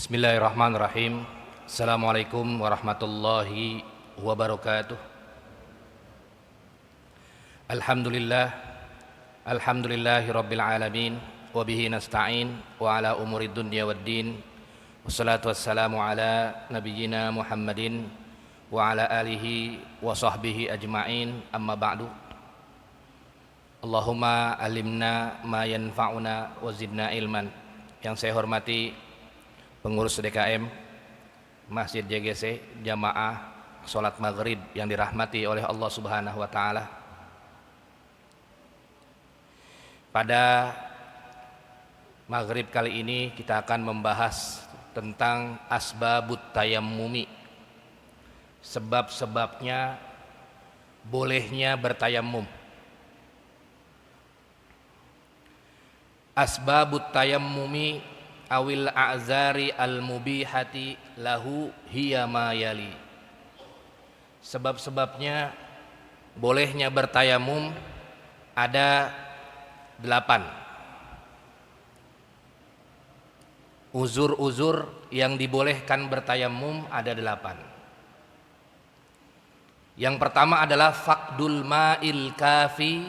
Bismillahirrahmanirrahim. Assalamualaikum warahmatullahi wabarakatuh. Alhamdulillah, alhamdulillahi rabbil alamin, wa bihi nasta'in wa ala umuri dunya waddin. Wassalatu wassalamu ala nabiyyina Muhammadin wa ala alihi wa sahbihi ajma'in, amma ba'du. Allahumma alimna ma yanfa'una wa zidna ilman. Yang saya hormati pengurus DKM Masjid JGC Jamaah Salat Maghrib yang dirahmati oleh Allah Subhanahu wa taala. Pada maghrib kali ini kita akan membahas tentang asbabut tayammumi, sebab-sebabnya bolehnya bertayamum. Asbabut tayammumi awil a'zari al-mubihati lahu hiya ma yali. Sebab-sebabnya bolehnya bertayamum ada 8. Uzur-uzur yang dibolehkan bertayamum ada 8. Yang pertama adalah faqdul ma'il kafi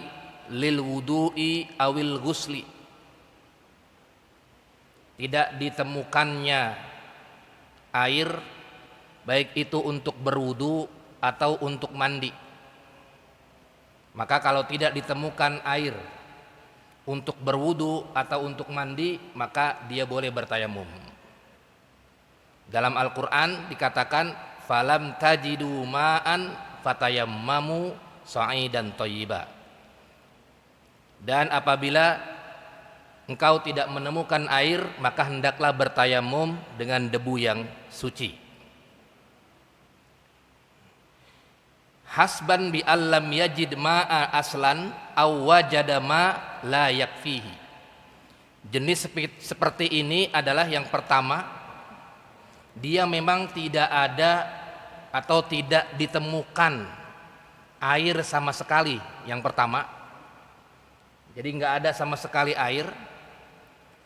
lil wudu'i awil ghusli. Tidak ditemukannya air, baik itu untuk berwudu atau untuk mandi. Maka kalau tidak ditemukan air untuk berwudu atau untuk mandi, maka dia boleh bertayamum. Dalam Al-Quran dikatakan falam tajidu ma'an fatayammamu sa'idan thayyiba. Dan apabila engkau tidak menemukan air, maka hendaklah bertayamum dengan debu yang suci. Hasban bi allam yajid ma'a aslan aw wajada ma la yakfihi. Jenis seperti ini adalah yang pertama, dia memang tidak ada atau tidak ditemukan air sama sekali. Yang pertama, jadi nggak ada sama sekali air.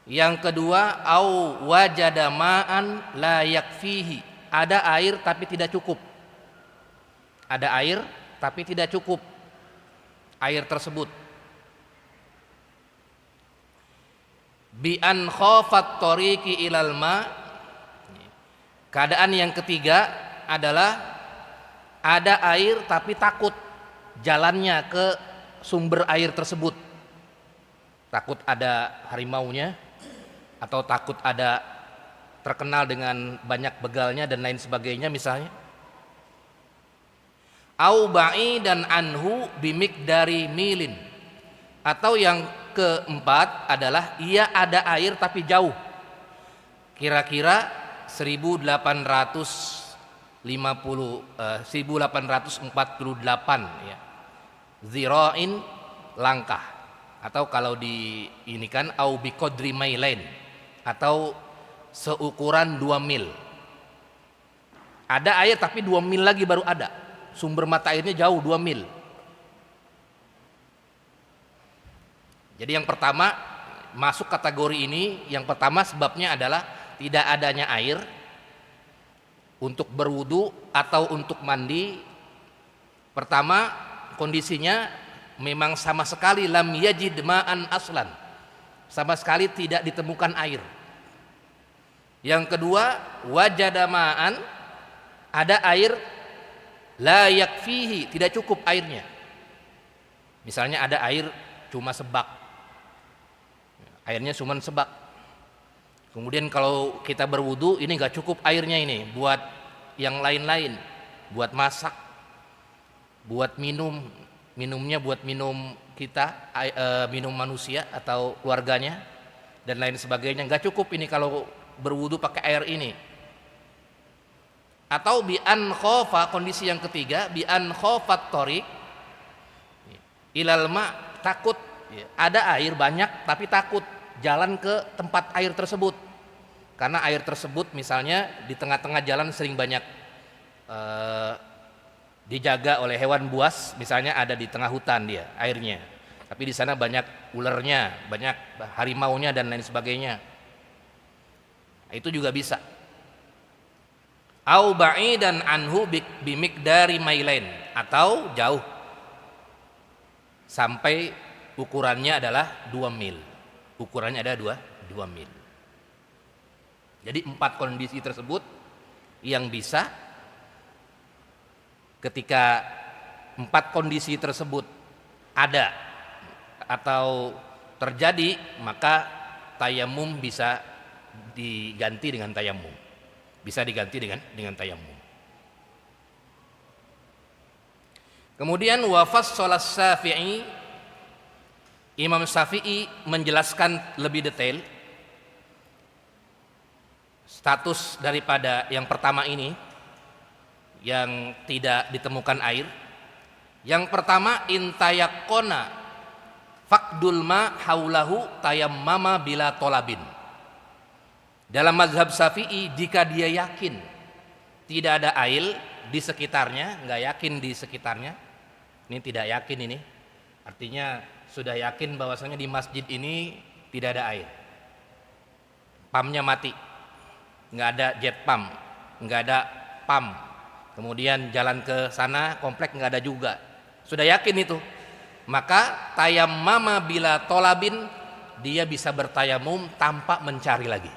Yang kedua, au wajada ma'an la yakfihi. Ada air tapi tidak cukup. Ada air tapi tidak cukup air tersebut. Bi an khafat tariqi ilal ma. Keadaan yang ketiga adalah ada air tapi takut jalannya ke sumber air tersebut. Takut ada harimaunya, atau takut ada terkenal dengan banyak begalnya dan lain sebagainya misalnya. Au ba'idan anhu bimiqdari milin. Atau yang keempat adalah ia ada air tapi jauh, kira-kira 1848 ya, zira'in, langkah. Atau kalau di ini kan au biqadri mailain, atau seukuran 2 mil. Ada air tapi 2 mil lagi baru ada. Sumber mata airnya jauh 2 mil. Jadi yang pertama masuk kategori ini, yang pertama sebabnya adalah tidak adanya air untuk berwudu atau untuk mandi. Pertama, kondisinya memang sama sekali lam yajid ma'an aslan, sama sekali tidak ditemukan air. Yang kedua, wajada ma'an, ada air, la yakfihi, tidak cukup airnya. Misalnya ada air cuma sebak, airnya cuma sebak. Kemudian kalau kita berwudu, ini gak cukup airnya ini buat yang lain-lain, buat masak, buat minum, minumnya buat minum kita, minum manusia atau keluarganya dan lain sebagainya. Gak cukup ini kalau berwudu pakai air ini. Atau bi an khofa, kondisi yang ketiga, bi an khofat tariq ilal ma, takut ada air banyak tapi takut jalan ke tempat air tersebut, karena air tersebut misalnya di tengah-tengah jalan sering banyak dijaga oleh hewan buas, misalnya ada di tengah hutan dia airnya, tapi di sana banyak ularnya, banyak harimaunya dan lain sebagainya. Itu juga bisa. Au ba'idan anhu bimiqdari mailain, atau jauh sampai ukurannya adalah 2 mil. Ukurannya ada 2 mil. Jadi 4 kondisi tersebut yang bisa, ketika 4 kondisi tersebut ada atau terjadi, maka tayamum bisa diganti dengan tayamum. Bisa diganti dengan tayamum. Kemudian wafas sholat Syafi'i, Imam Syafi'i menjelaskan lebih detail status daripada yang pertama ini, yang tidak ditemukan air. Yang pertama, intayakona faqdul ma haulahu tayammama bila tolabin. Dalam mazhab Syafi'i, jika dia yakin tidak ada air di sekitarnya, nggak yakin di sekitarnya, ini tidak yakin, ini artinya sudah yakin bahwasanya di masjid ini tidak ada air, pumpnya mati, nggak ada jet pump, nggak ada pump, kemudian jalan ke sana komplek nggak ada juga, sudah yakin itu, maka tayammama bila tolabin, dia bisa bertayamum tanpa mencari lagi,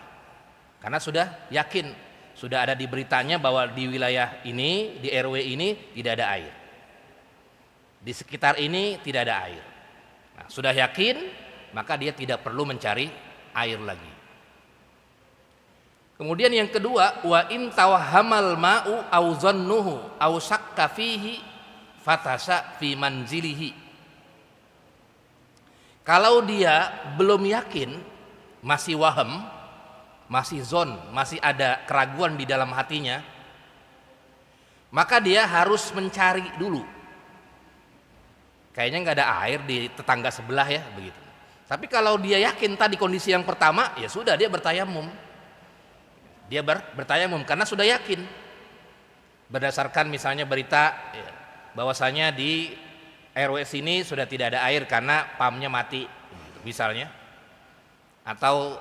karena sudah yakin, sudah ada di beritanya bahwa di wilayah ini, di RW ini tidak ada air, di sekitar ini tidak ada air. Nah, sudah yakin, maka dia tidak perlu mencari air lagi. Kemudian yang kedua, wa in tawahhamal ma'u au zannuhu au syakka fihi fatasa fi manzilihi. Kalau dia belum yakin, masih waham, masih zon, masih ada keraguan di dalam hatinya, maka dia harus mencari dulu. Kayaknya nggak ada air di tetangga sebelah ya, begitu. Tapi kalau dia yakin tadi kondisi yang pertama, ya sudah, dia bertayamum. Dia bertayamum karena sudah yakin. Berdasarkan misalnya berita ya, bahwasanya di RW sini sudah tidak ada air karena pumpnya mati, misalnya, atau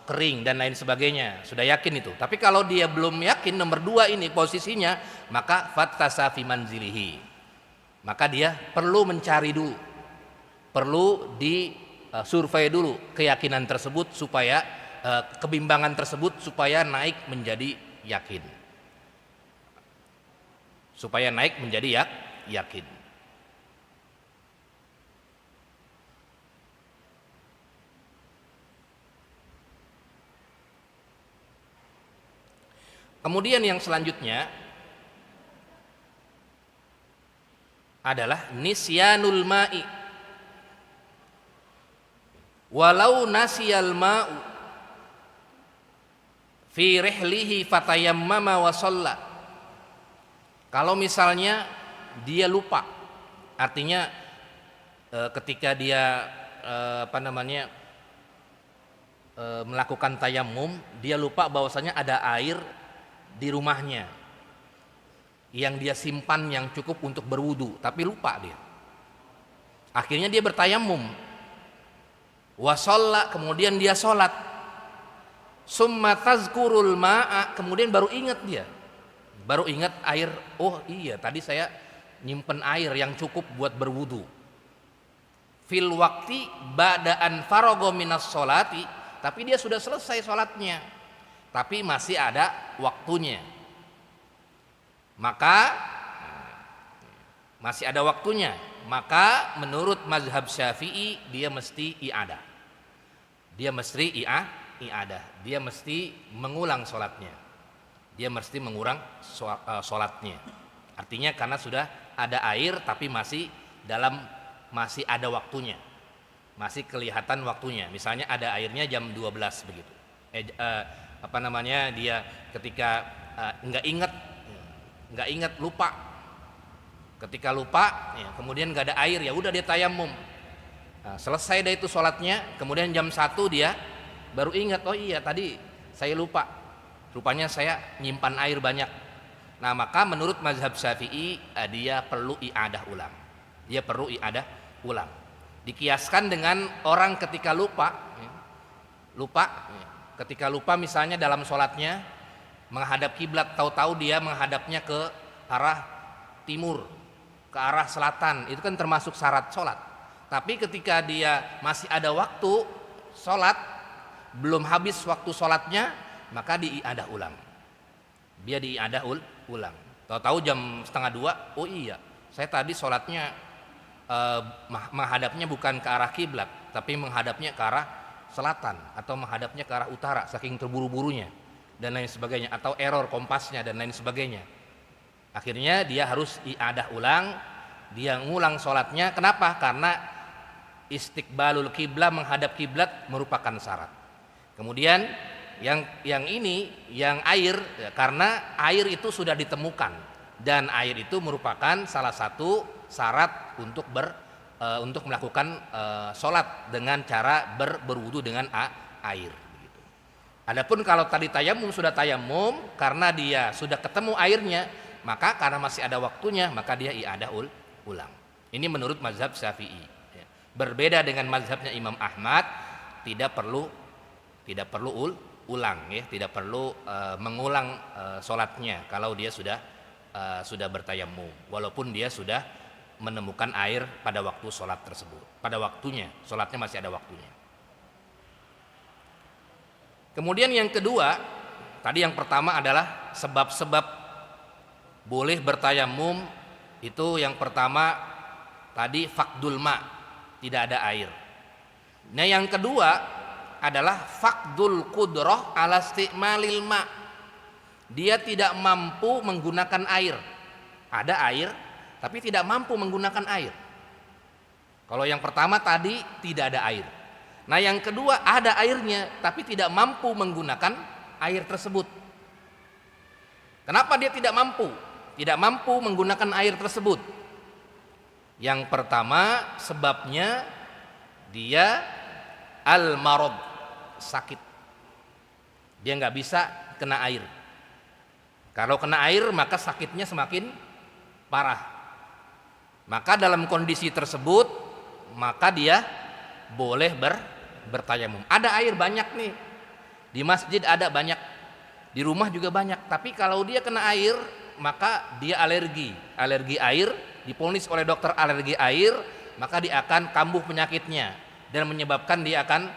kering dan lain sebagainya, sudah yakin itu. Tapi kalau dia belum yakin, nomor 2 ini posisinya, maka fattasa fi manzilihi, maka dia perlu mencari dulu, perlu disurvei dulu keyakinan tersebut, supaya kebimbangan tersebut supaya naik menjadi yakin, supaya naik menjadi yakin. Kemudian yang selanjutnya adalah nisyanul ma'i. Walau nasiyal ma'u fi rihlihi fatayammama wa shalla. Kalau misalnya dia lupa, artinya ketika dia melakukan tayammum, dia lupa bahwasanya ada air di rumahnya yang dia simpan yang cukup untuk berwudu, tapi lupa dia. Akhirnya dia bertayamum, wa shalla, kemudian dia sholat, summa tazkurul ma'a, kemudian baru ingat dia, baru ingat air, oh iya tadi saya nyimpen air yang cukup buat berwudu. Fil waqti ba'da'an faragha minas sholati, tapi dia sudah selesai sholatnya, tapi masih ada waktunya. Maka masih ada waktunya, maka menurut mazhab Syafi'i dia mesti i'adah. Dia mesti i'adah. Dia mesti mengulang sholatnya. Dia mesti mengulang sholatnya. Artinya karena sudah ada air tapi masih ada waktunya. Masih kelihatan waktunya. Misalnya ada airnya jam 12 begitu. Dia ketika nggak ingat, lupa. Ketika lupa, ya, kemudian nggak ada air, ya udah dia tayamum. Nah, selesai dah itu sholatnya, kemudian jam 1 dia baru ingat, oh iya tadi saya lupa, rupanya saya nyimpan air banyak. Nah, maka menurut mazhab Syafi'i dia perlu i'adah ulang. Dia perlu i'adah ulang. Dikiaskan dengan orang ketika lupa, ketika lupa misalnya dalam sholatnya menghadap kiblat, tahu-tahu dia menghadapnya ke arah timur, ke arah selatan, itu kan termasuk syarat sholat. Tapi ketika dia masih ada waktu sholat, belum habis waktu sholatnya, maka diiadah ulang. Dia diiadah ulang. Tahu-tahu jam 1:30, oh iya, saya tadi sholatnya menghadapnya bukan ke arah kiblat, tapi menghadapnya ke arah selatan atau menghadapnya ke arah utara, saking terburu-burunya dan lain sebagainya, atau error kompasnya dan lain sebagainya. Akhirnya dia harus iadah ulang, dia ngulang sholatnya. Kenapa? Karena istiqbalul kiblah, menghadap kiblat merupakan syarat. Kemudian yang ini, yang air, ya, karena air itu sudah ditemukan dan air itu merupakan salah satu syarat untuk melakukan sholat dengan cara berwudu dengan air. Adapun kalau tadi tayamum, sudah tayamum karena dia sudah ketemu airnya, maka karena masih ada waktunya, maka dia iadah ulang. Ini menurut mazhab Syafi'i. Berbeda dengan mazhabnya Imam Ahmad, tidak perlu ulang, ya, tidak perlu mengulang sholatnya kalau dia sudah bertayamum, walaupun dia sudah menemukan air pada waktu sholat tersebut, pada waktunya, sholatnya masih ada waktunya. Kemudian yang kedua, tadi yang pertama adalah sebab-sebab boleh bertayamum. Itu yang pertama tadi faqdul ma, tidak ada air. Nah yang kedua adalah faqdul qudrah ala isti'malil ma, dia tidak mampu menggunakan air. Ada air tapi tidak mampu menggunakan air. Kalau yang pertama tadi tidak ada air. Nah yang kedua ada airnya tapi tidak mampu menggunakan air tersebut. Kenapa dia tidak mampu? Tidak mampu menggunakan air tersebut. Yang pertama sebabnya dia al-marad, sakit. Dia nggak bisa kena air. Kalau kena air maka sakitnya semakin parah. Maka dalam kondisi tersebut maka dia boleh bertayamum. Ada air banyak nih, di masjid ada banyak, di rumah juga banyak. Tapi kalau dia kena air maka dia alergi air, diponis oleh dokter alergi air, maka dia akan kambuh penyakitnya dan menyebabkan dia akan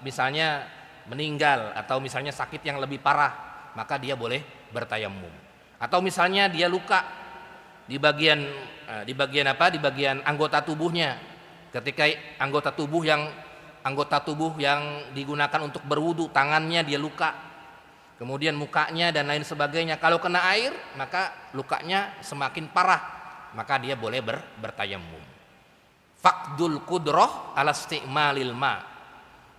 misalnya meninggal atau misalnya sakit yang lebih parah, maka dia boleh bertayamum. Atau misalnya dia luka di bagian anggota tubuhnya, ketika anggota tubuh yang digunakan untuk berwudu, tangannya dia luka, kemudian mukanya dan lain sebagainya. Kalau kena air maka lukanya semakin parah, maka dia boleh bertayamum. Faqdul qudrah ala isti'malil ma,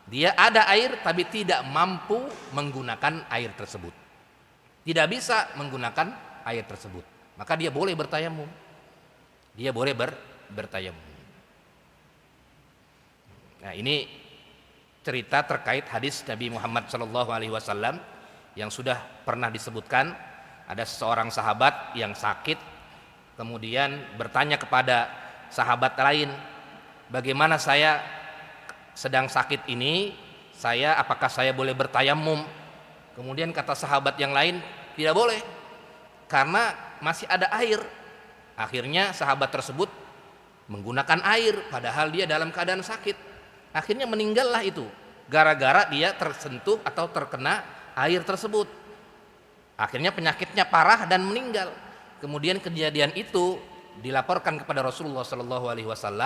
dia ada air tapi tidak mampu menggunakan air tersebut, tidak bisa menggunakan air tersebut, maka dia boleh bertayamum. Dia boleh bertayamum. Nah ini cerita terkait hadis Nabi Muhammad SAW yang sudah pernah disebutkan. Ada seorang sahabat yang sakit, kemudian bertanya kepada sahabat lain, bagaimana saya sedang sakit ini, apakah saya boleh bertayamum? Kemudian kata sahabat yang lain, tidak boleh karena masih ada air. Akhirnya sahabat tersebut menggunakan air padahal dia dalam keadaan sakit. Akhirnya meninggallah itu gara-gara dia tersentuh atau terkena air tersebut. Akhirnya penyakitnya parah dan meninggal. Kemudian kejadian itu dilaporkan kepada Rasulullah SAW.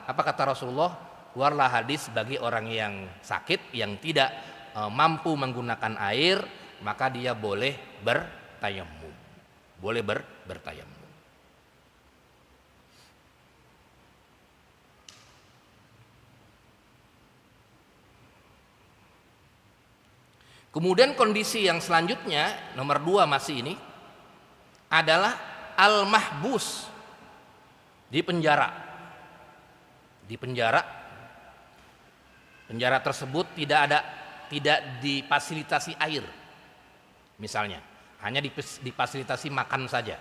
Apa kata Rasulullah? Keluarlah hadis bagi orang yang sakit yang tidak mampu menggunakan air, maka dia boleh bertayamum. Boleh bertayamum. Kemudian kondisi yang selanjutnya, nomor 2 masih ini, adalah al-mahbus, di penjara. Di penjara tersebut tidak difasilitasi air, misalnya hanya difasilitasi makan saja,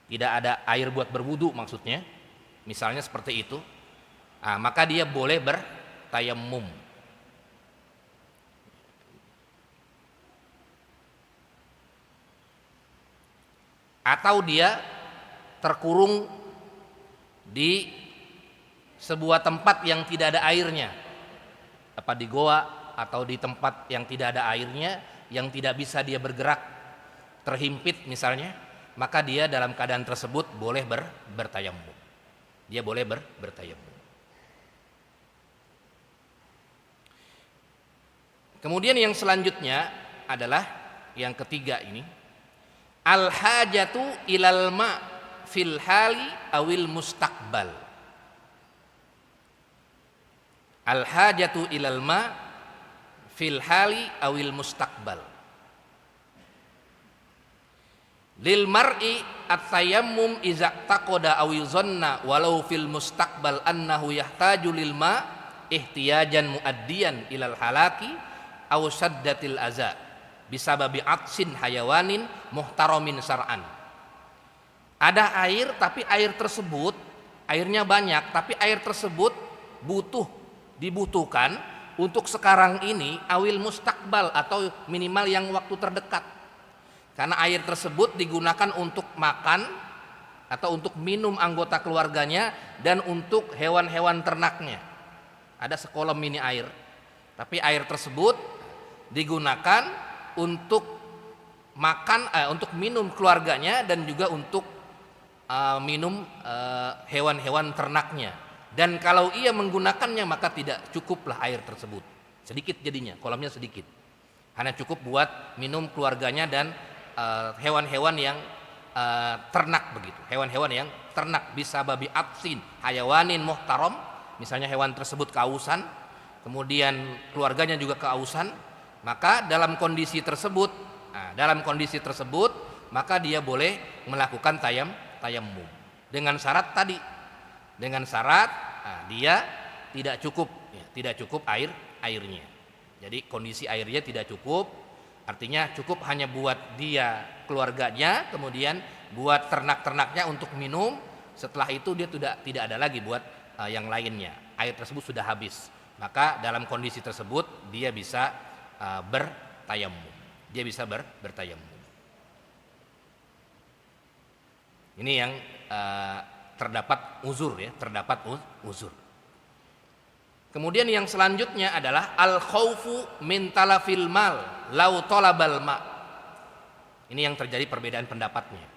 tidak ada air buat berwudu maksudnya, misalnya seperti itu. Maka dia boleh bertayamum. atau dia terkurung di sebuah tempat yang tidak ada airnya, apa di goa atau di tempat yang tidak ada airnya, yang tidak bisa dia bergerak, terhimpit misalnya, maka dia dalam keadaan tersebut boleh bertayamum. Dia boleh bertayamum. Kemudian yang selanjutnya adalah yang ketiga ini, al-hajatu ilal ma fil hali awil mustaqbal. Al-hajatu ilal ma fil hali awil mustaqbal. Lil mar'i at-tayammum iza taqada aw yuzanna walau fil mustaqbal annahu yahtaju lil ma ihtiyajan muaddiyan ilal halaki aw saddatil aza bisababi atsin hayawanin muhtaramin syar'an. Ada air, tapi air tersebut airnya banyak, tapi air tersebut dibutuhkan untuk sekarang ini awil mustaqbal atau minimal yang waktu terdekat. Karena air tersebut digunakan untuk makan atau untuk minum anggota keluarganya dan untuk hewan-hewan ternaknya. Ada sekolah mini air, tapi air tersebut digunakan untuk makan, untuk minum keluarganya dan juga untuk minum hewan-hewan ternaknya. Dan kalau ia menggunakannya maka tidak cukuplah air tersebut, sedikit jadinya, kolamnya sedikit, hanya cukup buat minum keluarganya dan hewan-hewan yang ternak begitu, hewan-hewan yang ternak bisa babi atsin hayawanin muhtaram, misalnya hewan tersebut kehausan, kemudian keluarganya juga kehausan, maka dalam kondisi tersebut maka dia boleh melakukan tayammum dengan syarat tadi, dengan syarat dia tidak cukup airnya. Jadi kondisi airnya tidak cukup, artinya cukup hanya buat dia keluarganya, kemudian buat ternak-ternaknya untuk minum. Setelah itu dia tidak ada lagi buat yang lainnya. Air tersebut sudah habis. Maka dalam kondisi tersebut dia bisa bertayamum. Dia bisa bertayamum. Ini yang terdapat uzur ya, terdapat uzur. Kemudian yang selanjutnya adalah al-khaufu min talafil mal lau talabal ma. Ini yang terjadi perbedaan pendapatnya.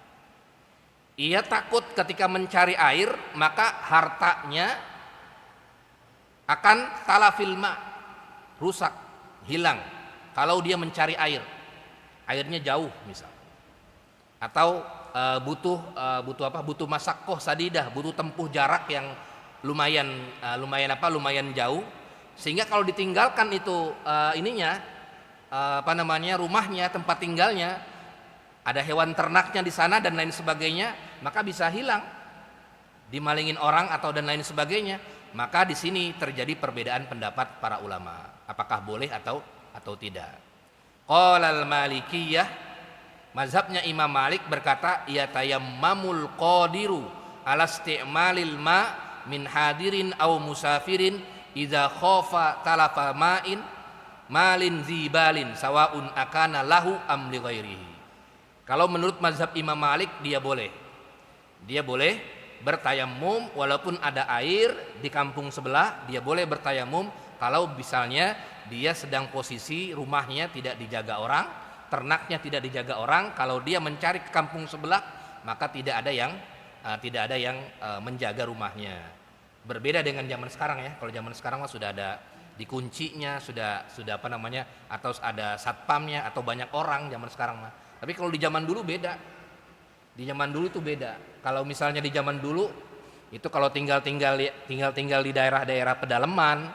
Ia takut ketika mencari air maka hartanya akan talafil ma, rusak, hilang kalau dia mencari air. Airnya jauh misal. Atau butuh masakoh sadidah, butuh tempuh jarak yang lumayan jauh, sehingga kalau ditinggalkan itu rumahnya, tempat tinggalnya, ada hewan ternaknya di sana dan lain sebagainya, maka bisa hilang, dimalingin orang atau dan lain sebagainya. Maka di sini terjadi perbedaan pendapat para ulama, apakah boleh atau tidak. Qalal Malikiyah, mazhabnya Imam Malik berkata, ya tayammamul qadiru ala isti'malil ma min hadirin aw musafirin idza khafa talafa ma'in malin zibalin sawaun akana lahu am li ghairihi. Kalau menurut mazhab Imam Malik dia boleh bertayamum walaupun ada air di kampung sebelah, dia boleh bertayamum kalau misalnya dia sedang posisi rumahnya tidak dijaga orang, ternaknya tidak dijaga orang. Kalau dia mencari ke kampung sebelah maka tidak ada yang menjaga rumahnya. Berbeda dengan zaman sekarang ya. Kalau zaman sekarang mah sudah ada dikuncinya, sudah atau ada satpamnya atau banyak orang zaman sekarang mah. Tapi kalau di zaman dulu beda. Di zaman dulu itu beda. Kalau misalnya di zaman dulu itu kalau tinggal di daerah-daerah pedalaman,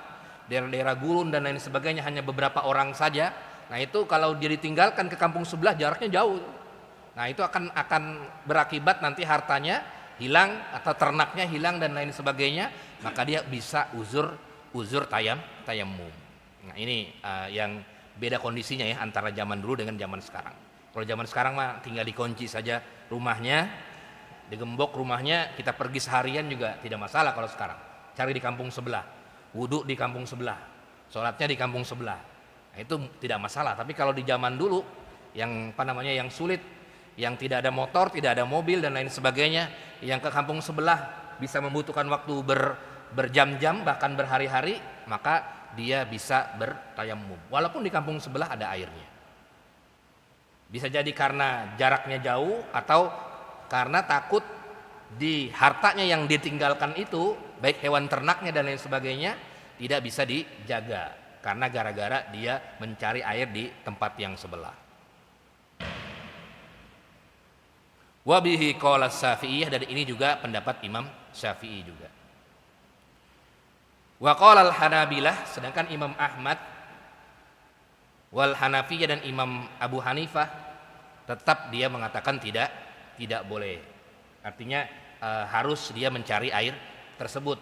daerah-daerah gurun dan lain sebagainya, hanya beberapa orang saja. Nah itu kalau dia ditinggalkan ke kampung sebelah jaraknya jauh. Nah itu akan berakibat nanti hartanya hilang atau ternaknya hilang dan lain sebagainya, maka dia bisa uzur tayammum. Nah ini yang beda kondisinya ya antara zaman dulu dengan zaman sekarang. Kalau zaman sekarang mah tinggal dikunci saja rumahnya, digembok rumahnya, kita pergi seharian juga tidak masalah. Kalau sekarang cari di kampung sebelah, wudhu di kampung sebelah, sholatnya di kampung sebelah, nah, itu tidak masalah. Tapi kalau di zaman dulu yang sulit, yang tidak ada motor, tidak ada mobil dan lain sebagainya, yang ke kampung sebelah bisa membutuhkan waktu berjam-jam bahkan berhari-hari, maka dia bisa bertayamum walaupun di kampung sebelah ada airnya. Bisa jadi karena jaraknya jauh atau karena takut di hartanya yang ditinggalkan itu, baik hewan ternaknya dan lain sebagainya, tidak bisa dijaga karena gara-gara dia mencari air di tempat yang sebelah. Wabihi qala Syafi'iyah, dan ini juga pendapat Imam Syafi'i juga. Wa qala al-Hanabilah, sedangkan Imam Ahmad wal Hanafiyah dan Imam Abu Hanifah tetap dia mengatakan tidak boleh. Artinya harus dia mencari air tersebut.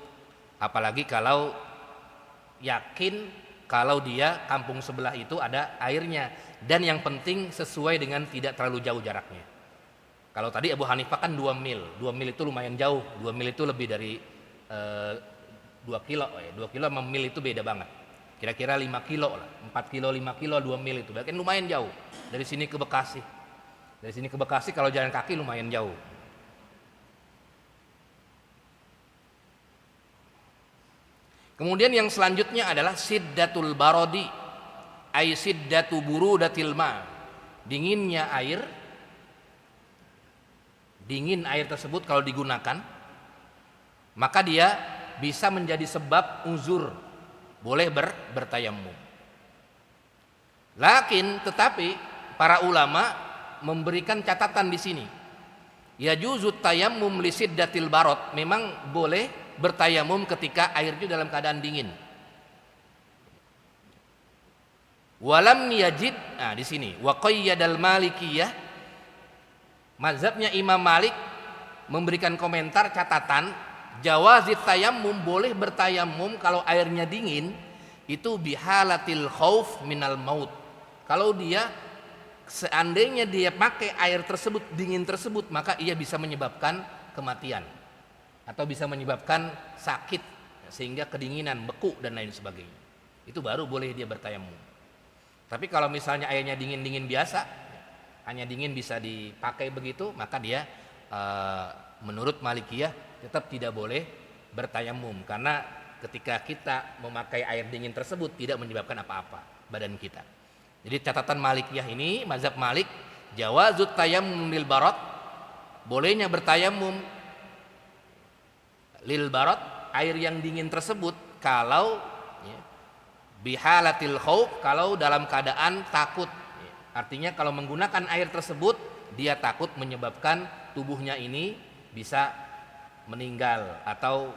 Apalagi kalau yakin kalau dia kampung sebelah itu ada airnya, dan yang penting sesuai dengan tidak terlalu jauh jaraknya. Kalau tadi Abu Hanifah kan 2 mil itu lumayan jauh, 2 mil itu lebih dari 2 kilo ya. 2 kilo sama mil itu beda banget, kira-kira 5 kilo lah, 4 kilo, 5 kilo, 2 mil itu berarti lumayan jauh. Dari sini ke Bekasi kalau jalan kaki lumayan jauh. Kemudian yang selanjutnya adalah siddatul barodi, ay siddatu burudatil ma, dinginnya air. Dingin air tersebut kalau digunakan, maka dia bisa menjadi sebab uzur boleh bertayamum. Tetapi para ulama memberikan catatan di sini. Ya juzut tayammum li siddatil barod, memang boleh bertayamum ketika air itu dalam keadaan dingin. Walam yajid, nah di sini wa qayyadal malikiyah, mazhabnya Imam Malik memberikan komentar catatan jawazit tayammum, boleh bertayamum kalau airnya dingin itu bihalatil khauf minal maut. Kalau dia seandainya dia pakai air tersebut dingin tersebut, maka ia bisa menyebabkan kematian atau bisa menyebabkan sakit sehingga kedinginan, beku dan lain sebagainya. Itu baru boleh dia bertayamum. Tapi kalau misalnya airnya dingin-dingin biasa, hanya dingin bisa dipakai begitu, maka dia menurut Malikiyah tetap tidak boleh bertayamum, karena ketika kita memakai air dingin tersebut tidak menyebabkan apa-apa badan kita. Jadi catatan Malikiyah ini, mazhab Malik, jawazut tayammum lil barad, bolehnya bertayamum lil barad, air yang dingin tersebut, kalau ya, bihalatil khauf, kalau dalam keadaan takut. Artinya kalau menggunakan air tersebut dia takut menyebabkan tubuhnya ini bisa meninggal atau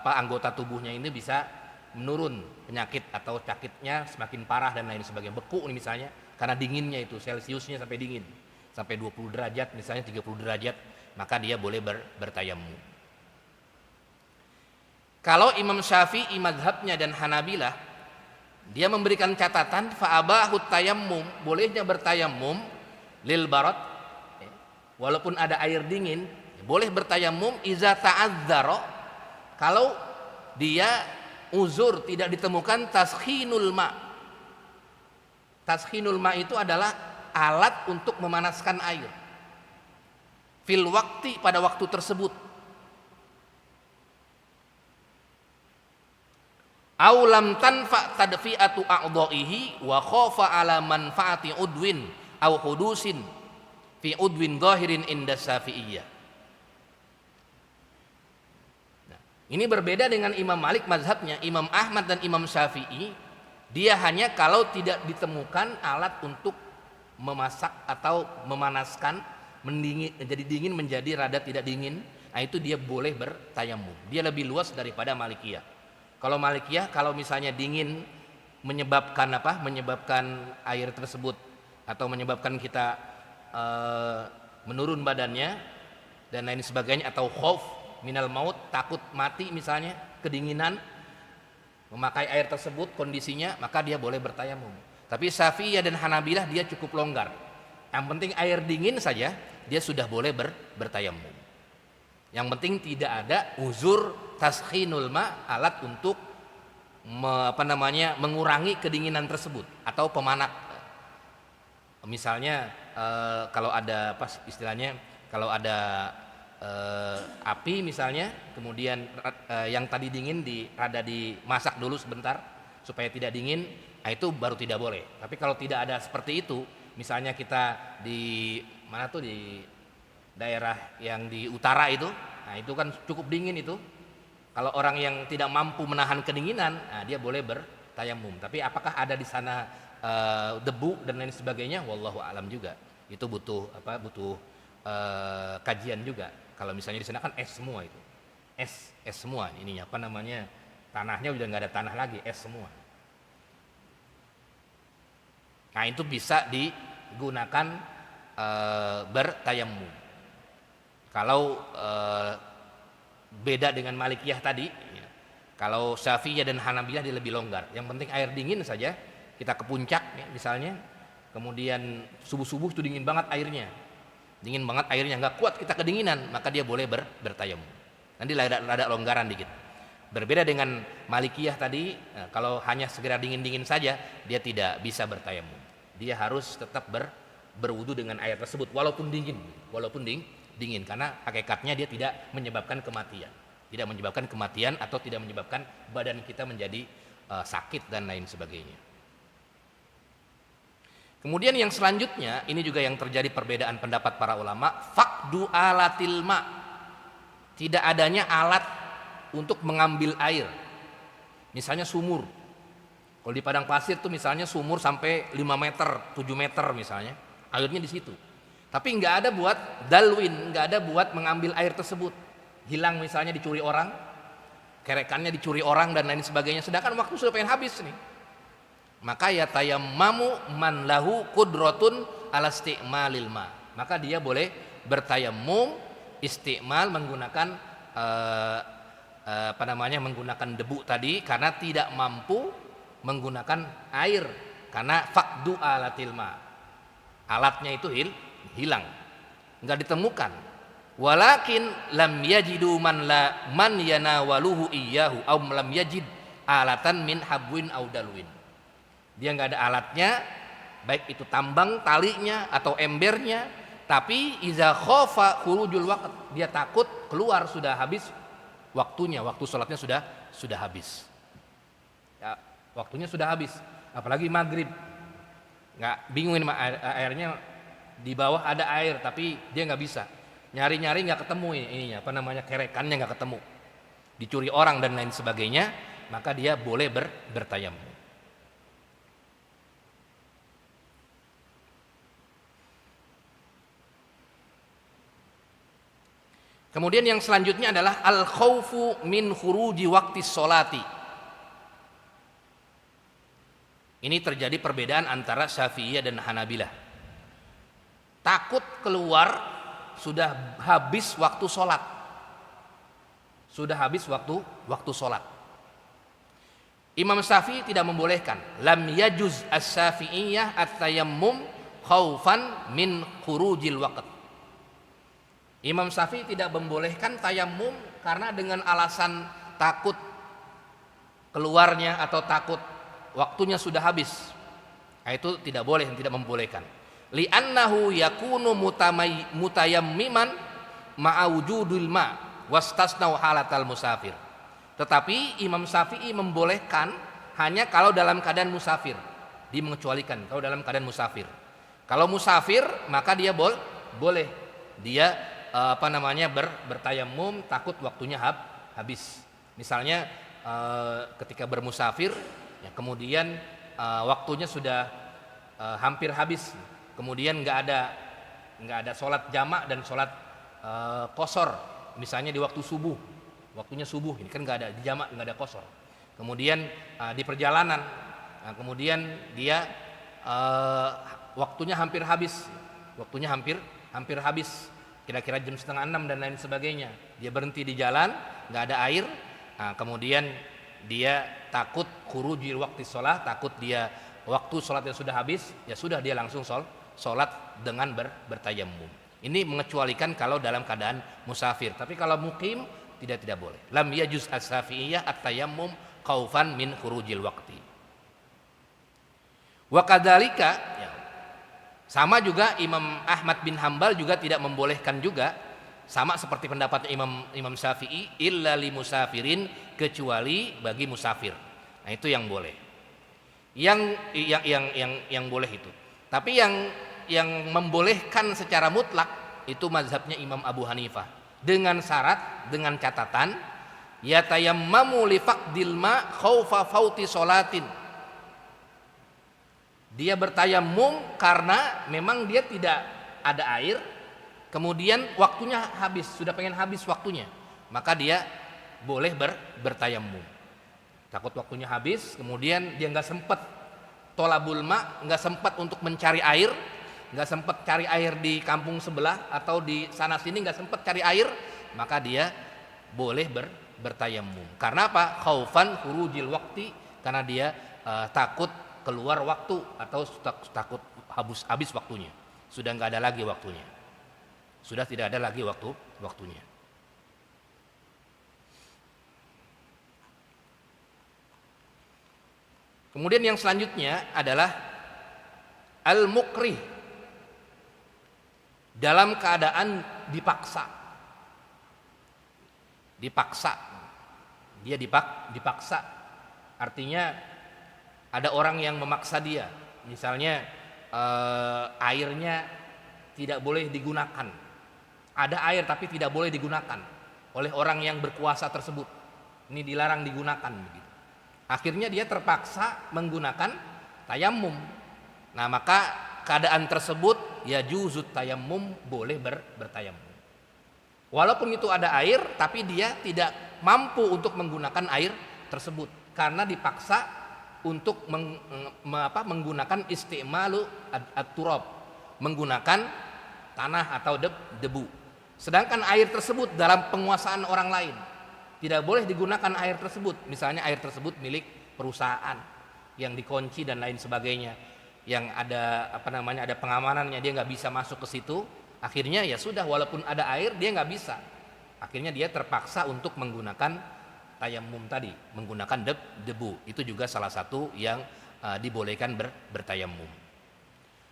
anggota tubuhnya ini bisa menurun penyakit atau sakitnya semakin parah dan lain sebagainya, beku nih misalnya karena dinginnya itu, Celciusnya sampai dingin sampai 20 derajat misalnya, 30 derajat, maka dia boleh bertayamum. Kalau Imam Syafi'i mazhabnya dan Hanabilah, dia memberikan catatan fa'abahut tayammum, bolehnya bertayamum lil barad, walaupun ada air dingin boleh bertayamum iza ta'azzara, kalau dia uzur tidak ditemukan taskhinul ma. Taskhinul ma itu adalah alat untuk memanaskan air fil waqti, pada waktu tersebut. Aulam tanfa tadfi'atu a'dha'ihi wa khafa ala manfaati udwin au hudusin fi udwin zahirin inda Syafi'iyah. Nah, ini berbeda dengan Imam Malik mazhabnya. Imam Ahmad dan Imam Syafi'i, dia hanya kalau tidak ditemukan alat untuk memasak atau memanaskan, jadi dingin menjadi rada tidak dingin, nah itu dia boleh bertayamum. Dia lebih luas daripada Malikiyah. Kalau Malikiyah, kalau misalnya dingin menyebabkan menyebabkan air tersebut atau menyebabkan kita menurun badannya dan lain sebagainya, atau khauf minal maut, takut mati misalnya, kedinginan, memakai air tersebut kondisinya, maka dia boleh bertayamum. Tapi Syafi'iyah dan Hanabilah dia cukup longgar. Yang penting air dingin saja dia sudah boleh bertayamum. Yang penting tidak ada uzur taskhinul ma, alat untuk mengurangi kedinginan tersebut atau pemanak. Misalnya kalau ada pas istilahnya, kalau ada api misalnya, kemudian yang tadi dingin rada dimasak dulu sebentar supaya tidak dingin, nah itu baru tidak boleh. Tapi kalau tidak ada seperti itu, misalnya kita di mana tuh, di daerah yang di utara itu, nah itu kan cukup dingin itu. Kalau orang yang tidak mampu menahan kedinginan, nah dia boleh bertayamum. Tapi apakah ada di sana debu dan lain sebagainya, wallahu alam juga. Itu butuh kajian juga. Kalau misalnya di sana kan es semua itu, es semua ininya, apa namanya, tanahnya udah nggak ada tanah lagi, es semua. Nah itu bisa digunakan bertayamum. Kalau beda dengan Malikiyah tadi, ya, kalau Syafi'iyah dan Hanabilah dia lebih longgar. Yang penting air dingin saja, kita ke puncak ya, misalnya, kemudian subuh-subuh itu dingin banget airnya, nggak kuat kita kedinginan, maka dia boleh bertayamum. Nanti rada longgaran dikit. Berbeda dengan Malikiyah tadi, nah, kalau hanya segera dingin-dingin saja, dia tidak bisa bertayamum. Dia harus tetap berwudu dengan air tersebut, walaupun dingin, karena hakikatnya dia tidak menyebabkan kematian, atau tidak menyebabkan badan kita menjadi sakit dan lain sebagainya. Kemudian yang selanjutnya, ini juga yang terjadi perbedaan pendapat para ulama, faqdu alatil ma, tidak adanya alat untuk mengambil air. Misalnya sumur. Kalau di padang pasir tuh misalnya sumur sampai 5 meter, 7 meter misalnya, airnya di situ. Tapi nggak ada buat dalwin, nggak ada buat mengambil air tersebut. Hilang misalnya, dicuri orang, kerekannya dicuri orang dan lain sebagainya, sedangkan waktu sudah pengen habis nih. Maka ya tayammamu man lahu qudratun ala isti'malil ma. Maka dia boleh bertayamum isti'mal menggunakan menggunakan debu tadi, karena tidak mampu menggunakan air, karena faqdu alatil ma. Alatnya itu hilang, enggak ditemukan. Walakin lam yajidu man yanawaluhu iyyahu aw lam yajid alatan min habwin aw dalwin. Dia nggak ada alatnya, baik itu tambang talinya atau embernya, tapi iza khofa khurujul waqt, dia takut keluar sudah habis waktunya, waktu sholatnya sudah habis. Ya, waktunya sudah habis, apalagi maghrib, nggak bingung ini airnya di bawah ada air, tapi dia nggak bisa nyari nggak ketemu ininya, kerekannya nggak ketemu, dicuri orang dan lain sebagainya, maka dia boleh bertayamum. Kemudian yang selanjutnya adalah al-khaufu min khuruji waqti sholati. Ini terjadi perbedaan antara Syafi'iyah dan Hanabilah. Takut keluar sudah habis waktu sholat. Imam Syafi'i tidak membolehkan. Lam yajuz as-Syafi'iyah at-tayammum khaufan min khurujil waqt. Imam Syafi'i tidak membolehkan tayamum karena dengan alasan takut keluarnya atau takut waktunya sudah habis. Nah, itu tidak boleh, tidak membolehkan. Li'annahu yakunu mutayammiman ma'a wujudil ma wastasnau halatal musafir. Tetapi Imam Syafi'i membolehkan hanya kalau dalam keadaan musafir. Dia mengecualikan kalau dalam keadaan musafir. Kalau musafir maka dia boleh dia bertayamum takut waktunya habis. Misalnya ketika bermusafir ya, kemudian waktunya sudah hampir habis, kemudian nggak ada sholat jamak dan sholat qashar, misalnya di waktu subuh, waktunya subuh ini kan nggak ada di jamak, nggak ada qashar, kemudian di perjalanan, kemudian dia waktunya hampir habis, kira-kira jam 5:30 dan lain sebagainya, dia berhenti di jalan, nggak ada air, kemudian dia takut khurujil waqti sholat, takut dia waktu sholatnya sudah habis, ya sudah dia langsung sholat dengan bertayamum. Ini mengecualikan kalau dalam keadaan musafir, tapi kalau mukim tidak boleh. Lam yajuz as-Syafi'iyah at-tayammum khaufan min khurujil waqti. Wa kadzalika, ya, Sama juga Imam Ahmad bin Hambal juga tidak membolehkan juga, sama seperti pendapatnya Imam Syafi'i, illa li musafirin, kecuali bagi musafir. Nah, itu yang boleh. Yang boleh itu. Tapi yang membolehkan secara mutlak itu mazhabnya Imam Abu Hanifah, dengan syarat, dengan catatan, yatayammamu li faqdil ma khaufa fauti sholatin. Dia bertayamum karena memang dia tidak ada air, kemudian waktunya habis, sudah pengen habis waktunya, maka dia boleh bertayamum. Takut waktunya habis, kemudian dia nggak sempat tolabul ma, nggak sempat untuk mencari air, nggak sempat cari air di kampung sebelah atau di sana sini nggak sempat cari air, maka dia boleh bertayamum. Karena apa? Khaufan khurujil waqti, karena dia takut keluar waktu atau takut habis waktunya. Sudah nggak ada lagi waktunya. Sudah tidak ada lagi waktunya. Kemudian yang selanjutnya adalah al-mukrih, dalam keadaan dipaksa. Dia dipaksa. Artinya ada orang yang memaksa dia. Misalnya airnya tidak boleh digunakan. Ada air tapi tidak boleh digunakan oleh orang yang berkuasa tersebut. Ini dilarang digunakan begitu. Akhirnya dia terpaksa menggunakan tayamum. Nah, maka keadaan tersebut ya juzut tayamum, boleh bertayamum. Walaupun itu ada air, tapi dia tidak mampu untuk menggunakan air tersebut karena dipaksa untuk menggunakan istimalu at-turab, menggunakan tanah atau debu. Sedangkan air tersebut dalam penguasaan orang lain, tidak boleh digunakan air tersebut. Misalnya air tersebut milik perusahaan yang dikunci dan lain sebagainya, yang ada ada pengamanannya, dia nggak bisa masuk ke situ. Akhirnya ya sudah, walaupun ada air dia nggak bisa. Akhirnya dia terpaksa untuk menggunakan tayamum tadi, menggunakan debu. Itu juga salah satu yang dibolehkan bertayamum.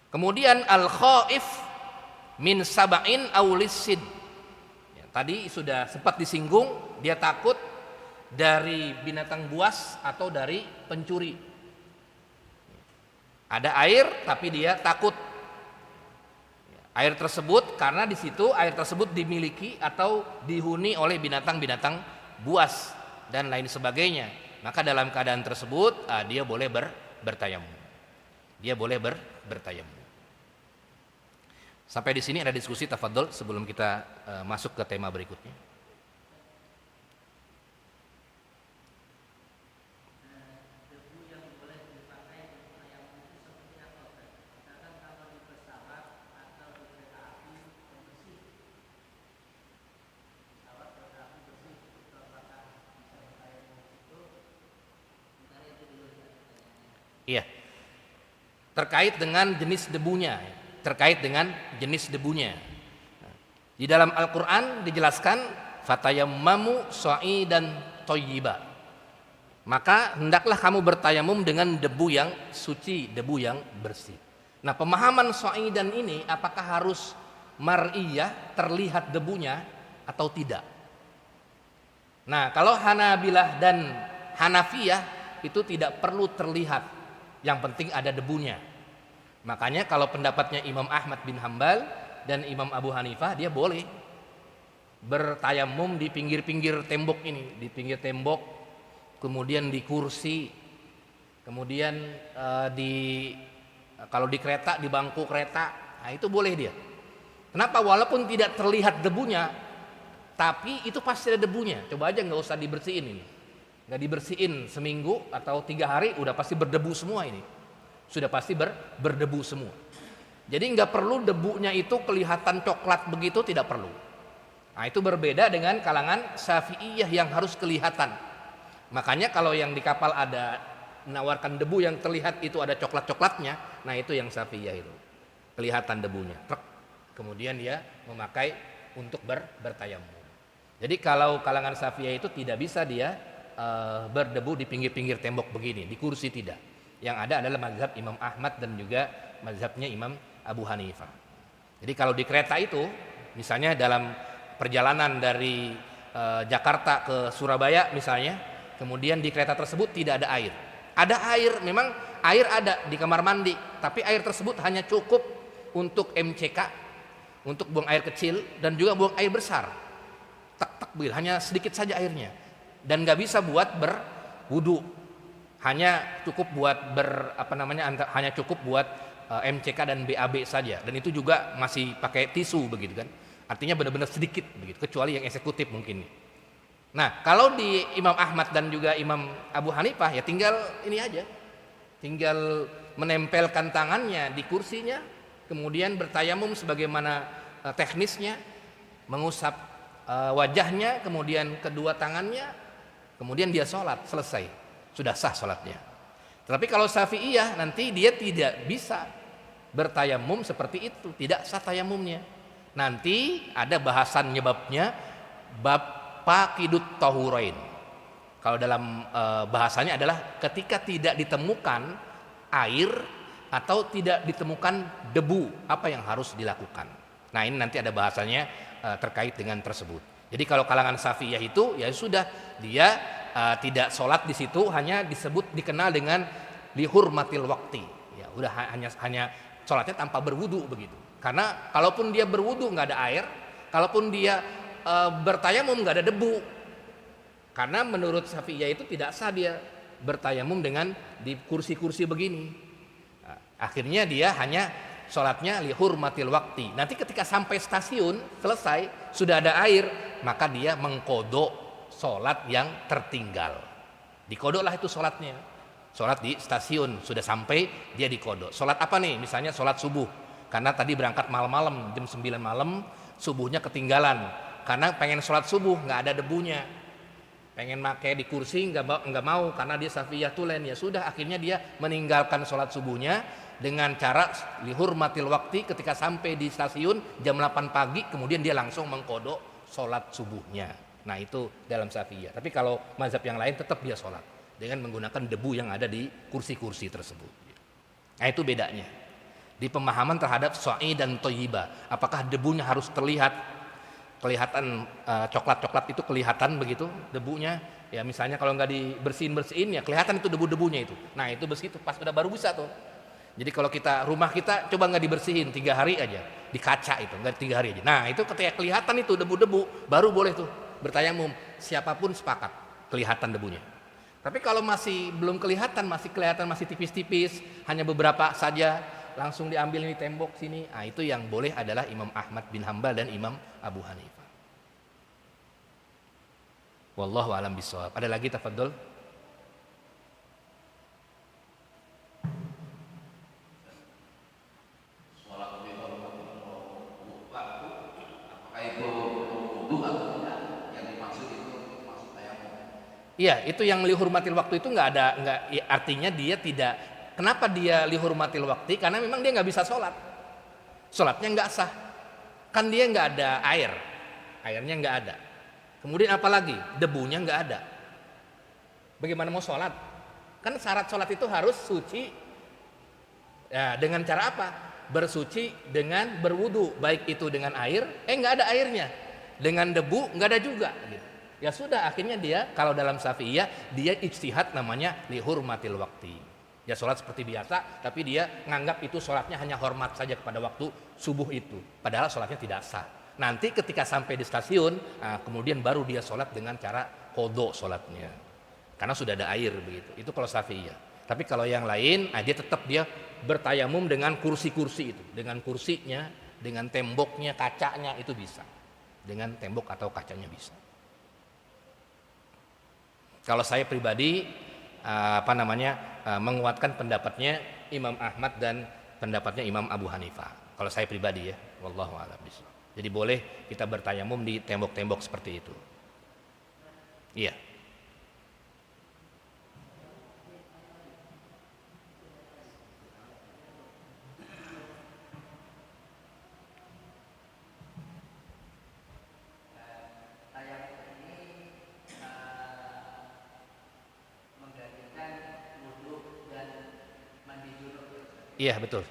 Kemudian al-khaif min sab'in aw lisid. Tadi sudah sempat disinggung, dia takut dari binatang buas atau dari pencuri. Ada air tapi dia takut. Air tersebut karena di situ air tersebut dimiliki atau dihuni oleh binatang-binatang buas dan lain sebagainya. Maka dalam keadaan tersebut dia boleh bertayamum. Dia boleh bertayamum. Sampai di sini ada diskusi, tafadhol, sebelum kita masuk ke tema berikutnya. Iya. Terkait dengan jenis debunya. Di dalam Al-Qur'an dijelaskan fatayammamu sha'idan thayyiba. Maka hendaklah kamu bertayamum dengan debu yang suci, debu yang bersih. Nah, pemahaman sha'idan ini apakah harus mar'iyah, terlihat debunya atau tidak? Nah, kalau Hanabilah dan Hanafiyah itu tidak perlu terlihat, yang penting ada debunya. Makanya kalau pendapatnya Imam Ahmad bin Hambal dan Imam Abu Hanifah, dia boleh bertayamum di pinggir-pinggir tembok ini, di pinggir tembok, kemudian di kursi, kemudian kalau di kereta, di bangku kereta, nah itu boleh dia. Kenapa? Walaupun tidak terlihat debunya, tapi itu pasti ada debunya. Coba aja, nggak usah dibersihin ini, nggak dibersihin seminggu atau 3 hari, udah pasti berdebu semua ini. Sudah pasti berdebu semua. Jadi nggak perlu debunya itu kelihatan coklat begitu, tidak perlu. Nah, itu berbeda dengan kalangan Syafi'iyah yang harus kelihatan. Makanya kalau yang di kapal ada menawarkan debu yang terlihat itu ada coklat-coklatnya, nah itu yang Syafi'iyah itu. Kelihatan debunya. Kemudian dia memakai untuk bertayamum. Jadi kalau kalangan Syafi'iyah itu tidak bisa dia berdebu di pinggir-pinggir tembok begini, di kursi tidak. Yang ada adalah mazhab Imam Ahmad dan juga mazhabnya Abu Hanifah. Jadi kalau di kereta itu, misalnya dalam perjalanan dari Jakarta ke Surabaya misalnya, kemudian di kereta tersebut tidak ada air. Ada air, memang air ada di kamar mandi, tapi air tersebut hanya cukup untuk MCK, untuk buang air kecil dan juga buang air besar. Tak begitu, hanya sedikit saja airnya, dan nggak bisa buat berwudu, hanya cukup buat hanya cukup buat MCK dan BAB saja, dan itu juga masih pakai tisu begitu kan, artinya benar-benar sedikit begitu, kecuali yang eksekutif mungkin. Nah kalau di Imam Ahmad dan juga Imam Abu Hanifah ya tinggal ini aja, tinggal menempelkan tangannya di kursinya, kemudian bertayamum sebagaimana teknisnya, mengusap wajahnya, kemudian kedua tangannya, kemudian dia sholat, selesai, sudah sah sholatnya. Tapi kalau Syafi'iyah nanti dia tidak bisa bertayamum seperti itu, tidak sah tayamumnya. Nanti ada bahasan nyebabnya, bab Faqidut Tahurain. Kalau dalam bahasanya adalah ketika tidak ditemukan air atau tidak ditemukan debu, apa yang harus dilakukan. Nah ini nanti ada bahasanya terkait dengan tersebut. Jadi kalau kalangan Syafi'iyah itu ya sudah, dia tidak sholat di situ, hanya dikenal dengan lihurmatil waqti. Ya udah, hanya sholatnya tanpa berwudu begitu. Karena kalaupun dia berwudu nggak ada air, kalaupun dia bertayamum nggak ada debu. Karena menurut Syafi'iyah itu tidak sah dia bertayamum dengan di kursi-kursi begini. Akhirnya dia hanya sholatnya lihurmatil waqti. Nanti ketika sampai stasiun selesai sudah ada air, maka dia mengkodok sholat yang tertinggal. Dikodoklah itu sholatnya. Sholat di stasiun sudah sampai, dia dikodok. Sholat apa nih? Misalnya sholat subuh. Karena tadi berangkat malam-malam jam 9 malam, subuhnya ketinggalan. Karena pengen sholat subuh nggak ada debunya, pengen pakai di kursi nggak mau karena dia Syafi'iyah tulen, ya sudah akhirnya dia meninggalkan sholat subuhnya dengan cara lihurmatil waqti. Ketika sampai di stasiun jam 8 pagi kemudian dia langsung mengkodok sholat subuhnya. Nah itu dalam Syafi'iyah. Tapi kalau mazhab yang lain tetap dia sholat dengan menggunakan debu yang ada di kursi-kursi tersebut. Nah itu bedanya di pemahaman terhadap sha'i dan thayyibah. Apakah debunya harus kelihatan coklat-coklat itu kelihatan begitu debunya, ya misalnya kalau nggak dibersihin ya kelihatan itu debu-debunya itu. Nah itu begitu pas udah baru bisa tuh. Jadi kalau rumah kita coba nggak dibersihin 3 hari aja di kaca itu, nggak 3 hari aja. Nah itu ketika kelihatan itu debu-debu baru boleh tuh bertayamum, siapapun sepakat kelihatan debunya. Tapi kalau masih belum kelihatan, masih tipis-tipis, hanya beberapa saja, langsung diambil ini tembok sini. Nah, itu yang boleh adalah Imam Ahmad bin Hambal dan Imam Abu Hanifah. Wallahu a'lam bishawab. Ada lagi, tafadhol. Iya, itu yang lihurmatil waktu itu nggak artinya dia tidak. Kenapa dia lihurmatil waktu? Karena memang dia nggak bisa sholat, sholatnya nggak sah, kan dia nggak ada airnya nggak ada. Kemudian apalagi debunya nggak ada. Bagaimana mau sholat? Kan syarat sholat itu harus suci. Ya, dengan cara apa? Bersuci dengan berwudu, baik itu dengan air, nggak ada airnya, dengan debu nggak ada juga. Gitu. Ya sudah, akhirnya dia kalau dalam Syafi'iyah dia ijtihad namanya lihurmatil waktu. Ya sholat seperti biasa, tapi dia nganggap itu sholatnya hanya hormat saja kepada waktu subuh itu. Padahal sholatnya tidak sah. Nanti ketika sampai di stasiun, kemudian baru dia sholat dengan cara qodho sholatnya. Karena sudah ada air begitu. Itu kalau Syafi'iyah. Tapi kalau yang lain, dia tetap dia bertayamum dengan kursi-kursi itu. Dengan kursinya, dengan temboknya, kacanya itu bisa. Dengan tembok atau kacanya bisa. Kalau saya pribadi menguatkan pendapatnya Imam Ahmad dan pendapatnya Imam Abu Hanifah. Kalau saya pribadi ya, wallahu a'lam bishawab. Jadi boleh kita bertayamum di tembok-tembok seperti itu. Iya. Iya betul.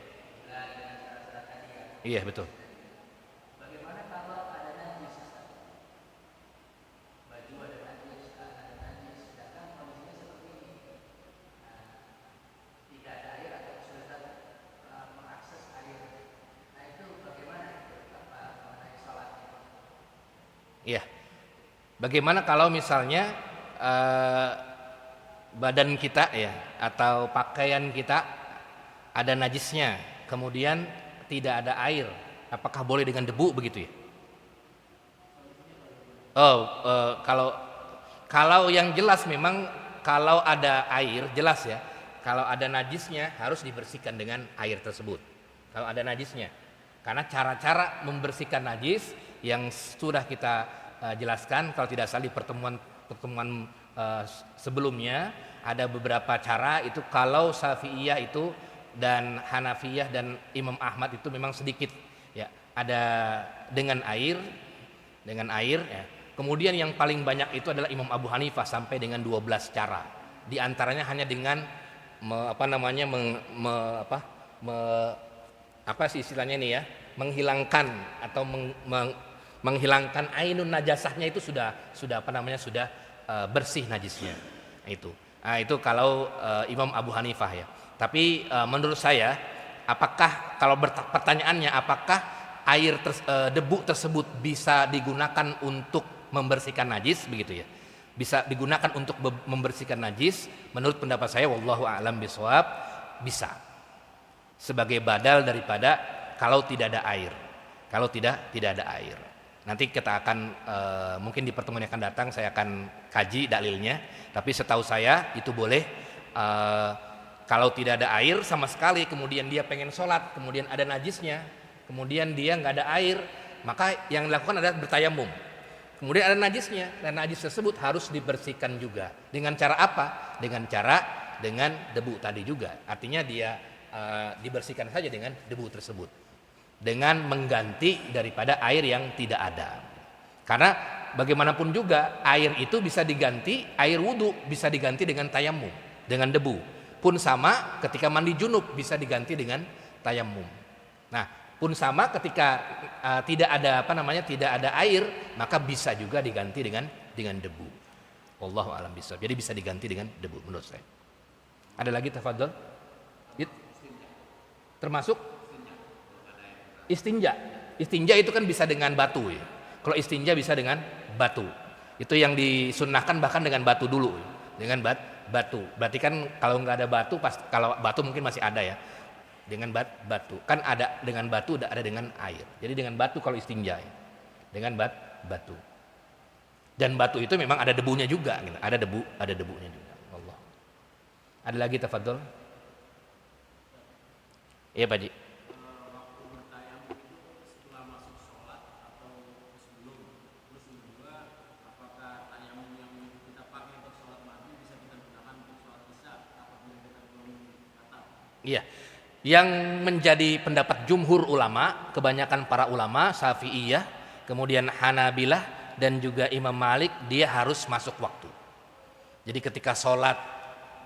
Iya betul. Bagaimana kalau ada najis? Baju ada najis, celana ada najis, sedangkan kondisinya seperti ini. Nah, tidak ada air atau kesulitan mengakses air. Nah itu bagaimana mengenai sholatnya? Iya. Bagaimana kalau misalnya badan kita ya atau pakaian kita ada najisnya, kemudian tidak ada air, apakah boleh dengan debu begitu ya? Oh, kalau yang jelas memang kalau ada air jelas ya. Kalau ada najisnya harus dibersihkan dengan air tersebut. Kalau ada najisnya, karena cara-cara membersihkan najis yang sudah kita jelaskan kalau tidak salah di pertemuan sebelumnya ada beberapa cara itu. Kalau Syafi'iyah itu dan Hanafiyah dan Imam Ahmad itu memang sedikit ya, ada dengan air ya. Kemudian yang paling banyak itu adalah Imam Abu Hanifah sampai dengan 12 cara. Di antaranya hanya dengan istilahnya ini ya, menghilangkan atau menghilangkan ainun najasahnya itu sudah bersih najisnya. Itu kalau Imam Abu Hanifah ya. Tapi menurut saya, pertanyaannya apakah debu tersebut bisa digunakan untuk membersihkan najis begitu ya? Bisa digunakan untuk membersihkan najis? Menurut pendapat saya, wallahu a'lam bishawab, bisa. Sebagai badal daripada kalau tidak ada air. Kalau tidak ada air. Nanti kita akan mungkin di pertemuan yang akan datang saya akan kaji dalilnya. Tapi setahu saya itu boleh. Kalau tidak ada air sama sekali, kemudian dia pengen sholat, kemudian ada najisnya, kemudian dia nggak ada air, maka yang dilakukan adalah bertayamum. Kemudian ada najisnya, dan najis tersebut harus dibersihkan juga. Dengan cara apa? Dengan debu tadi juga. Artinya dia dibersihkan saja dengan debu tersebut, dengan mengganti daripada air yang tidak ada. Karena bagaimanapun juga air itu bisa diganti, air wudhu bisa diganti dengan tayamum, dengan debu. Pun sama ketika mandi junub bisa diganti dengan tayamum. Nah, pun sama ketika tidak ada air, maka bisa juga diganti dengan debu. Wallahu a'lam bishawab. Jadi bisa diganti dengan debu menurut saya. Ada lagi tafadhol? Termasuk istinja. Istinja itu kan bisa dengan batu ya. Kalau istinja bisa dengan batu. Itu yang disunnahkan bahkan dengan batu dulu. Dengan batu. Berarti kan kalau nggak ada batu, kalau batu mungkin masih ada ya. Dengan batu. Kan ada dengan batu, ada dengan air. Jadi dengan batu kalau istinja ya. Dengan batu. Dan batu itu memang ada debunya juga gitu. Ada debunya juga. Allah. Ada lagi tafadhol? Iya Pak Ji. Waktu bertayamum itu setelah masuk sholat atau sebelum? Terus kedua, apakah tayamum yang kita pakai untuk sholat maghrib bisa kita gunakan untuk sholat isya apabila kita belum batal? Iya. Yang menjadi pendapat jumhur ulama, kebanyakan para ulama Syafi'iyah, kemudian Hanabilah dan juga Imam Malik, dia harus masuk waktu. Jadi ketika sholat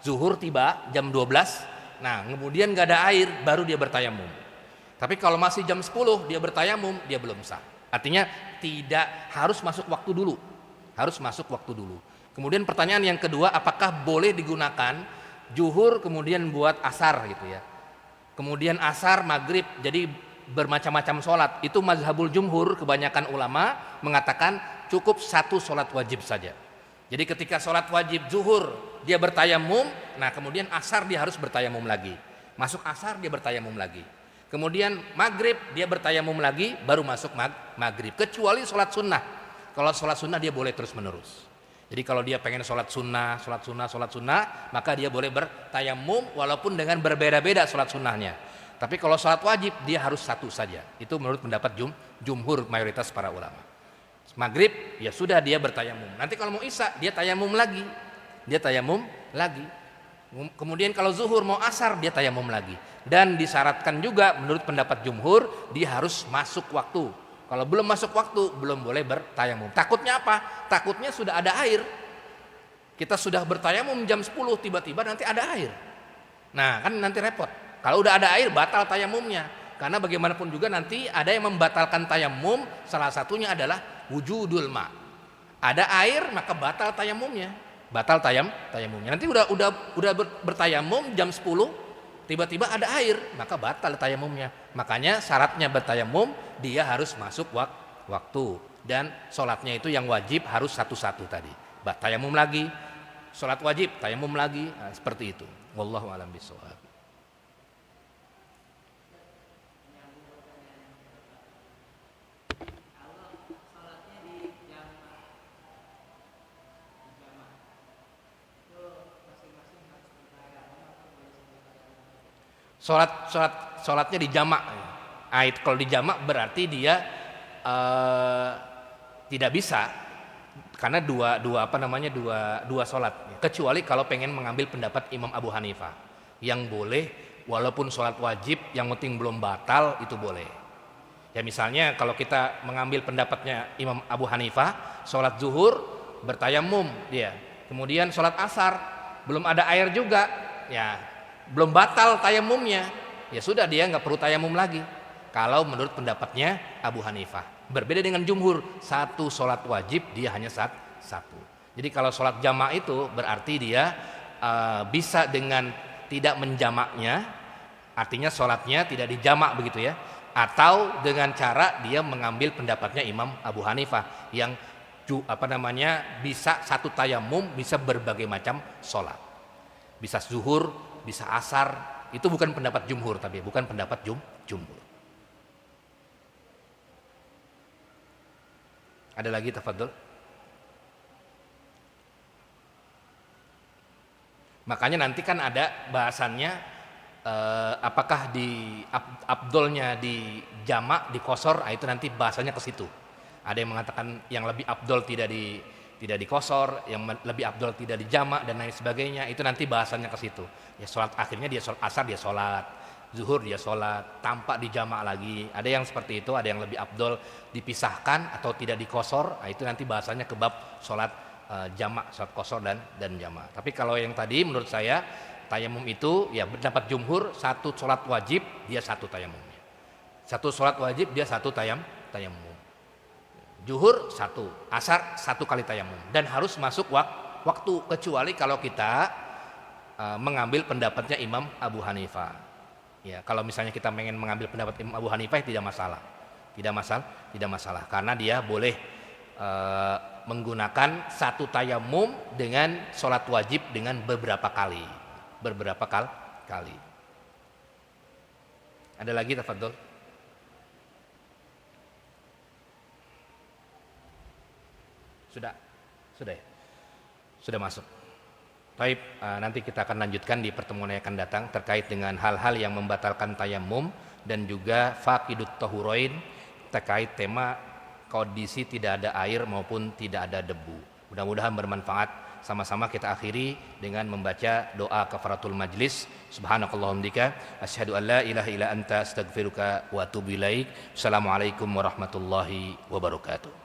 zuhur tiba jam 12, nah kemudian gak ada air, baru dia bertayamum. Tapi kalau masih jam 10 dia bertayamum, dia belum sah. Artinya tidak harus masuk waktu dulu. Harus masuk waktu dulu. Kemudian pertanyaan yang kedua, apakah boleh digunakan zuhur kemudian buat asar gitu ya? Kemudian asar, maghrib, jadi bermacam-macam sholat. Itu mazhabul jumhur, kebanyakan ulama mengatakan cukup satu sholat wajib saja. Jadi ketika sholat wajib zuhur dia bertayamum, nah kemudian asar dia harus bertayamum lagi. Masuk asar dia bertayamum lagi. Kemudian maghrib dia bertayamum lagi, baru masuk maghrib. Kecuali sholat sunnah. Kalau sholat sunnah dia boleh terus menerus. Jadi kalau dia pengen sholat sunnah, maka dia boleh bertayamum walaupun dengan berbeda-beda sholat sunnahnya. Tapi kalau sholat wajib dia harus satu saja. Itu menurut pendapat jumhur mayoritas para ulama. Maghrib ya sudah dia bertayamum. Nanti kalau mau isya dia tayamum lagi. Kemudian kalau zuhur mau asar dia tayamum lagi. Dan disyaratkan juga menurut pendapat jumhur dia harus masuk waktu. Kalau belum masuk waktu belum boleh bertayamum. Takutnya apa? Takutnya sudah ada air. Kita sudah bertayamum jam 10 tiba-tiba nanti ada air. Nah kan nanti repot. Kalau udah ada air batal tayamumnya. karena bagaimanapun juga nanti ada yang membatalkan tayamum, salah satunya adalah wujudul ma. Ada air maka batal tayamumnya. Batal tayamumnya. Nanti udah bertayamum jam 10, tiba-tiba ada air, maka batal tayamumnya. Makanya syaratnya bertayamum dia harus masuk waktu, dan sholatnya itu yang wajib harus satu-satu tadi. Tayamum lagi, sholat wajib, tayamum lagi, nah, seperti itu. Wallahu a'lam bishawab. Sholatnya dijamak. Kalau dijamak berarti dia tidak bisa, karena dua sholat. Kecuali kalau pengen mengambil pendapat Imam Abu Hanifah, yang boleh walaupun sholat wajib, yang penting belum batal, itu boleh. Ya misalnya kalau kita mengambil pendapatnya Imam Abu Hanifah, sholat zuhur bertayamum dia, kemudian sholat asar belum ada air juga, ya belum batal tayamumnya, ya sudah dia nggak perlu tayamum lagi. Kalau menurut pendapatnya Abu Hanifah, berbeda dengan jumhur, satu sholat wajib dia hanya satu. Jadi kalau sholat jamak itu berarti dia bisa dengan tidak menjamaknya, artinya sholatnya tidak dijamak begitu ya, atau dengan cara dia mengambil pendapatnya Imam Abu Hanifah yang bisa satu tayamum, bisa berbagai macam sholat, bisa zuhur, bisa asar. Itu bukan pendapat jumhur, tapi bukan pendapat jumhur. Ada lagi, tafadhol. Makanya nanti kan ada bahasannya, apakah di afdolnya di jamak, di qashar, itu nanti bahasanya ke situ. Ada yang mengatakan yang lebih afdol tidak di qashar, yang lebih afdol tidak di jamak dan lain sebagainya. Itu nanti bahasannya ke situ. Ya sholat akhirnya dia sholat asar, dia sholat zuhur, dia sholat tanpa di jamak lagi. Ada yang seperti itu, ada yang lebih afdol dipisahkan atau tidak di qashar. Itu nanti bahasanya ke bab sholat jamak, sholat qashar dan jamak. Tapi kalau yang tadi menurut saya tayamum itu ya pendapat jumhur, satu sholat wajib dia satu tayamumnya, satu sholat wajib dia satu tayamum, zuhur satu, asar satu kali tayamum, dan harus masuk waktu, kecuali kalau kita mengambil pendapatnya Imam Abu Hanifah. Ya, kalau misalnya kita pengen mengambil pendapat Imam Abu Hanifah tidak masalah, karena dia boleh menggunakan satu tayamum dengan sholat wajib dengan beberapa kali. Ada lagi, tafadhol. Sudah masuk. Baik, nanti kita akan lanjutkan di pertemuan yang akan datang terkait dengan hal-hal yang membatalkan tayamum dan juga faqidut tahurain, terkait tema kondisi tidak ada air maupun tidak ada debu. Mudah-mudahan bermanfaat. Sama-sama kita akhiri dengan membaca doa kafaratul majlis. Subhanakallahumma hamdika asyhadu an la ilaha illa anta astaghfiruka wa atubu ilaik. Assalamualaikum warahmatullahi wabarakatuh.